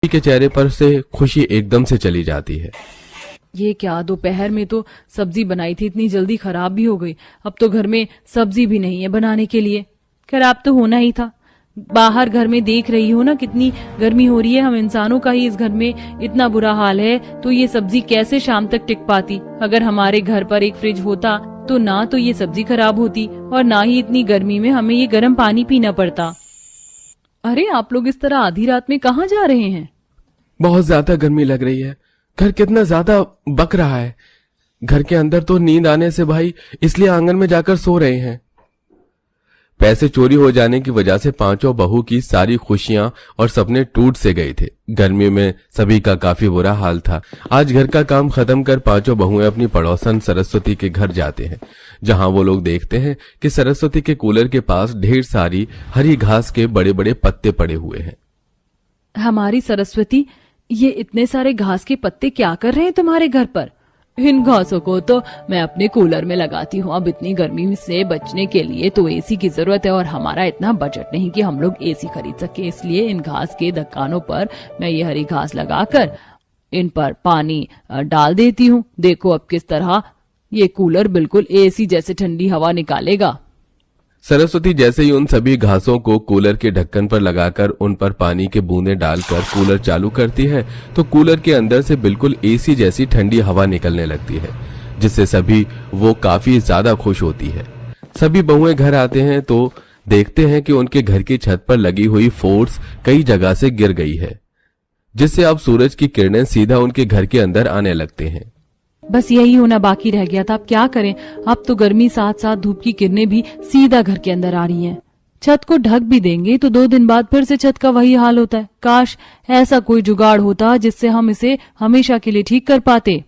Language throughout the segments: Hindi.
के चेहरे पर से खुशी एकदम से चली जाती है। ये क्या, दोपहर में तो सब्जी बनाई थी, इतनी जल्दी खराब भी हो गई। अब तो घर में सब्जी भी नहीं है बनाने के लिए। खराब तो होना ही था। बाहर घर में देख रही हो ना कितनी गर्मी हो रही है। हम इंसानों का ही इस घर में इतना बुरा हाल है, तो ये सब्जी कैसे शाम तक टिक पाती। अगर हमारे घर पर एक फ्रिज होता तो ना तो ये सब्जी खराब होती और ना ही इतनी गर्मी में हमें ये गर्म पानी पीना पड़ता। अरे आप लोग इस तरह आधी रात में कहाँ जा रहे हैं? बहुत ज्यादा गर्मी लग रही है। घर कितना ज्यादा बक रहा है। घर के अंदर तो नींद आने से भाई इसलिए आंगन में जाकर सो रहे हैं। पैसे चोरी हो जाने की वजह से पांचों बहू की सारी खुशियां और सपने टूट से गए थे। गर्मी में सभी का काफी बुरा हाल था। आज घर का काम खत्म कर पांचों बहुएं अपनी पड़ोसन सरस्वती के घर जाते हैं, जहां वो लोग देखते हैं कि सरस्वती के कूलर के पास ढेर सारी हरी घास के बड़े बड़े पत्ते पड़े हुए हैं। हमारी सरस्वती, ये इतने सारे घास के पत्ते क्या कर रहे हैं तुम्हारे घर पर? इन घासों को तो मैं अपने कूलर में लगाती हूँ। अब इतनी गर्मी से बचने के लिए तो एसी की जरूरत है और हमारा इतना बजट नहीं कि हम लोग एसी खरीद सके। इसलिए इन घास के दुकानों पर मैं ये हरी घास लगाकर इन पर पानी डाल देती हूँ। देखो अब किस तरह ये कूलर बिल्कुल एसी जैसे ठंडी हवा निकालेगा। सरस्वती जैसे ही उन सभी घासों को कूलर के ढक्कन पर लगाकर उन पर पानी के बूंदें डालकर कूलर चालू करती है तो कूलर के अंदर से बिल्कुल एसी जैसी ठंडी हवा निकलने लगती है, जिससे सभी वो काफी ज्यादा खुश होती है। सभी बहुएं घर आते हैं तो देखते हैं कि उनके घर की छत पर लगी हुई फोर्स कई जगह से गिर गई है, जिससे अब सूरज की किरणें सीधा उनके घर के अंदर आने लगते हैं। बस यही होना बाकी रह गया था। अब क्या करें? अब तो गर्मी साथ साथ धूप की किरणें भी सीधा घर के अंदर आ रही हैं। छत को ढक भी देंगे तो 2 दिन बाद फिर से छत का वही हाल होता है। काश ऐसा कोई जुगाड़ होता जिससे हम इसे हमेशा के लिए ठीक कर पाते।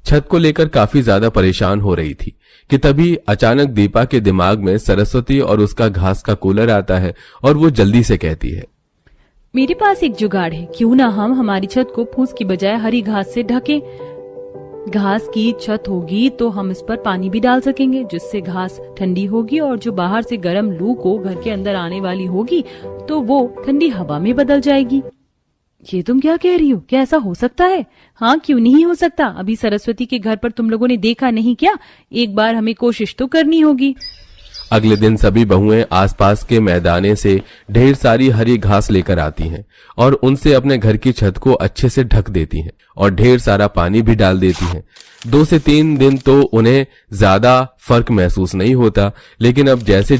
छत को लेकर काफी ज्यादा परेशान हो रही थी कि तभी अचानक दीपा के दिमाग में सरस्वती और उसका घास का कूलर आता है और वो जल्दी से कहती है, मेरे पास एक जुगाड़ है। क्यों ना हम हमारी छत को फूस की बजाय हरी घास से ढकें। घास की छत होगी तो हम इस पर पानी भी डाल सकेंगे, जिससे घास ठंडी होगी और जो बाहर से गर्म लू को घर के अंदर आने वाली होगी तो वो ठंडी हवा में बदल जाएगी। ये तुम क्या कह रही हो? क्या ऐसा हो सकता है? हाँ, क्यों नहीं हो सकता। अभी सरस्वती के घर पर तुम लोगों ने देखा नहीं क्या? एक बार हमें कोशिश तो करनी होगी। अगले दिन सभी बहुएं आसपास के मैदाने से ढेर सारी हरी घास लेकर आती हैं और उनसे अपने घर की छत को अच्छे से ढक देती हैं और ढेर सारा पानी भी डाल देती हैं। 2 से 3 दिन तो उन्हें ज्यादा फर्क महसूस नहीं होता, लेकिन अब जैसे